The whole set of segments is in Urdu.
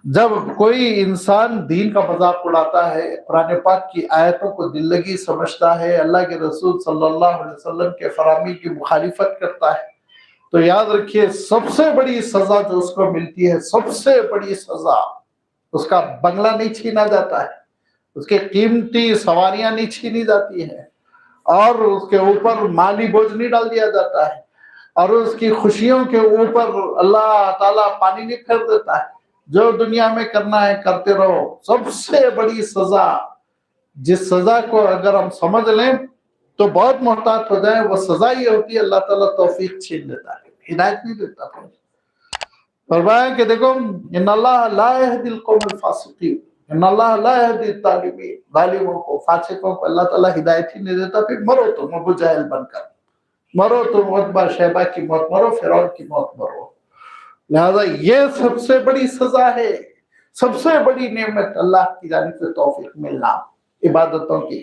جب کوئی انسان دین کا مذاق اڑاتا ہے، قرآن پاک کی آیتوں کو دل لگی سمجھتا ہے، اللہ کے رسول صلی اللہ علیہ وسلم کے فرامین کی مخالفت کرتا ہے، تو یاد رکھیے سب سے بڑی سزا جو اس کو ملتی ہے، سب سے بڑی سزا، اس کا بنگلہ نہیں چھینا جاتا ہے، اس کے قیمتی سواریاں نہیں چھینی جاتی ہیں، اور اس کے اوپر مالی بوجھ نہیں ڈال دیا جاتا ہے، اور اس کی خوشیوں کے اوپر اللہ تعالیٰ پانی نہیں پھیر دیتا ہے۔ جو دنیا میں کرنا ہے کرتے رہو۔ سب سے بڑی سزا، جس سزا کو اگر ہم سمجھ لیں تو بہت محتاط ہو جائیں، وہ سزا یہ ہوتی ہے اللہ تعالیٰ توفیق چھین لیتا ہے، ہدایت نہیں دیتا۔ فرمایا کہ دیکھو ان اللہ لا یہدی القوم الفاسقین، ان اللہ لا یہدی الظالمین، ظالموں کو، فاسقوں کو اللہ تعالیٰ ہدایت ہی نہیں دیتا۔ پھر مرو تم ابو جہل بن کر، مرو تم عتبہ شیبہ کی موت مرو، فرعون کی موت مرو۔ لہذا یہ سب سے بڑی سزا ہے، سب سے بڑی نعمت اللہ کی جانب سے توفیق ملنا، عبادتوں کی،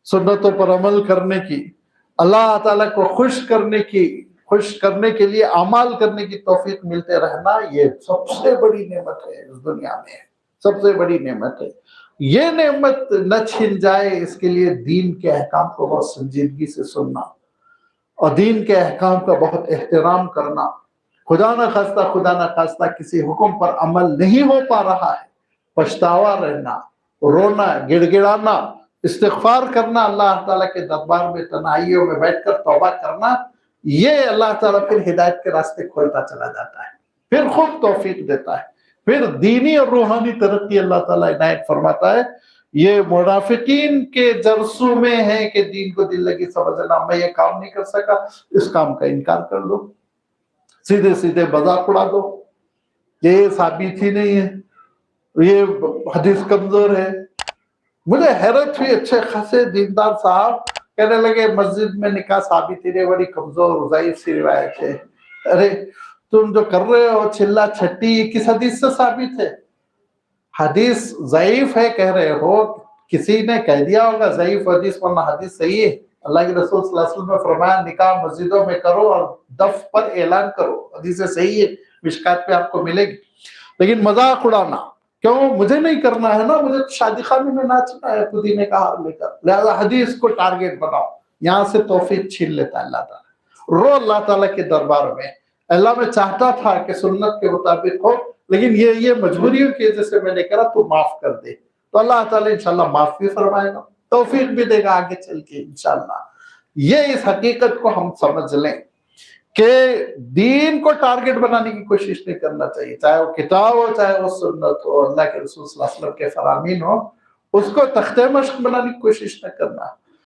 سنتوں پر عمل کرنے کی، اللہ تعالیٰ کو خوش کرنے کے لیے اعمال کرنے کی توفیق ملتے رہنا، یہ سب سے بڑی نعمت ہے اس دنیا میں، سب سے بڑی نعمت ہے۔ یہ نعمت نہ چھن جائے، اس کے لیے دین کے احکام کو بہت سنجیدگی سے سننا اور دین کے احکام کا بہت احترام کرنا۔ خدا نہ خواستہ کسی حکم پر عمل نہیں ہو پا رہا ہے، پچھتاوا رہنا، رونا، گڑ گڑانا، استغفار کرنا، اللہ تعالیٰ کے دربار میں تنہائیوں میں بیٹھ کر توبہ کرنا، یہ اللہ تعالیٰ پھر ہدایت کے راستے کھولتا چلا جاتا ہے، پھر خود توفیق دیتا ہے، پھر دینی اور روحانی ترقی اللہ تعالیٰ عنایت فرماتا ہے۔ یہ منافقین کے جرسوں میں ہے کہ دین کو دل لگی سمجھنا، میں یہ کام نہیں کر سکا، اس کام کا انکار کر دو، سیدھے سیدھے مذاق اڑا دو، یہ ثابت ہی نہیں ہے، یہ حدیث کمزور ہے۔ مجھے حیرت ہوئی، اچھے خاصے دیندار صاحب کہنے لگے مسجد میں نکاح ثابت ہی نہیں، بڑی کمزور ضعیف سی روایت ہے۔ ارے تم جو کر رہے ہو چلا چھٹی، کس حدیث سے ثابت ہے؟ حدیث ضعیف ہے کہہ رہے ہو، کسی نے کہہ دیا ہوگا ضعیف حدیث، ورنہ حدیث صحیح ہے۔ اللہ کے رسول صلی اللہ علیہ وسلم نے فرمایا نکاح مسجدوں میں کرو اور دف پر اعلان کرو، حدیث صحیح ہے، مشکات پہ آپ کو ملے گی۔ لیکن مذاق اڑانا، کیوں؟ مجھے نہیں کرنا ہے نا، مجھے شادی خانے میں ناچنا ہے پودینے کا ہار لے کر، لہذا حدیث کو ٹارگیٹ بناؤ، یہاں سے توفیق چھین لیتا ہے اللہ تعالیٰ۔ رو اللہ تعالیٰ کے دربار میں، اللہ میں چاہتا تھا کہ سنت کے مطابق ہو، لیکن یہ مجبوریوں کی وجہ سے میں نے کہا تو معاف کر دے، تو اللہ تعالیٰ انشاءاللہ معاف بھی فرمائے گا، توفیق بھی دے گا آگے چل کے انشاءاللہ۔ یہ اس حقیقت کو ہم سمجھ لیں کہ دین کو ٹارگٹ بنانے کی کوشش نہیں کرنا چاہیے، چاہے وہ کتاب ہو، چاہے وہ سنت ہو، اللہ کے رسول صلی اللہ علیہ وسلم کے فرامین ہو، اس کو تختہ مشق بنانے کی کوشش نہ کرنا۔